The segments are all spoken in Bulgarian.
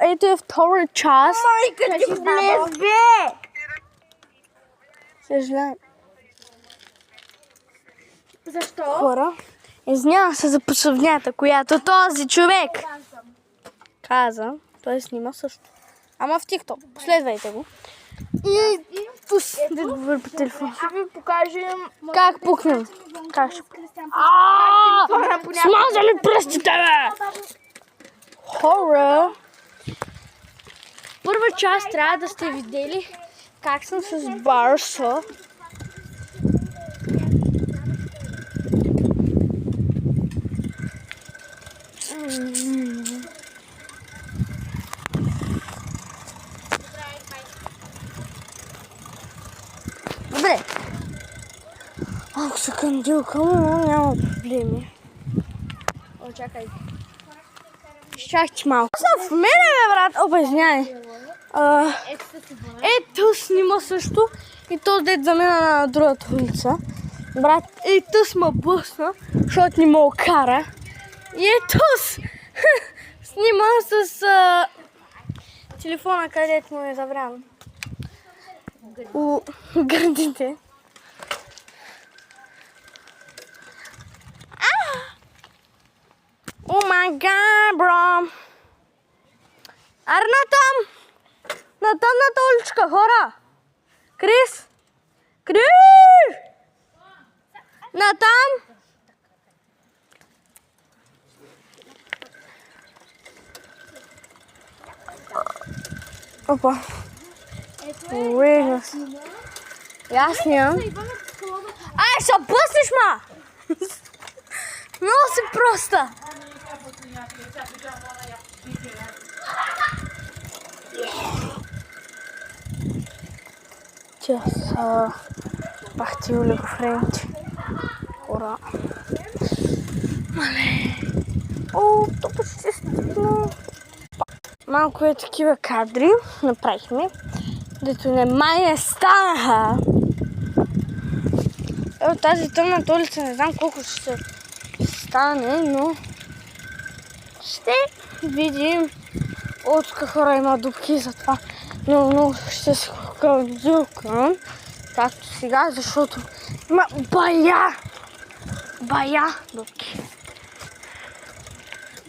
ето е втора част. Майка ти влез, бе! Съжалявам. Защо? Хора, извинявам се за посъвнята, която този човек каза. Той снима също. Ама в TikTok. Последвайте го. И да говори по телефона. Ще ви покажем... Как пукнем? Как ще Хора, смаза ми пръстите, бе! Хора! Първа част трябва да сте видели как съм с Барса. Добре. Ако се кандилка, но няма проблеми. О, чакай. Чакай малко. В мене, бе, брат. Опа, извиняй. Ето снима също. И то дед за мен на другата улица. Брат, ето сме бъсна, защото ни ме окара. И ето снима с телефона, където му е забрано. У гърдите. О май гад, бро! Аре натам! На тъмната уличка, хора! Крис! Крис! Натам! Опа! Уигас! Ясния! Ай, ще бъснеш, ма! Много си проста! Тя са бахтили в френчи. Хора. Мале. О, то почти стигна. Малко е такива кадри направихме, дето не станаха. Ево тази тъмната улица не знам колко ще стане, но ще видим. О, тук хора има дупки, затова много ще се кълдюкам, както сега, защото има бая дупки.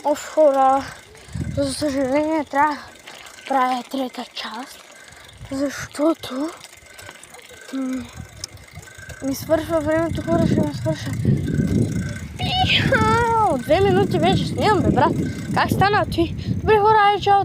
Оф, хора, за съжаление трябва да правя трета част, защото ми свършва времето, хора, ще ми свърша. 2 минути вече снимам, бе, брат. Как стана ти? Добре, хора, чао,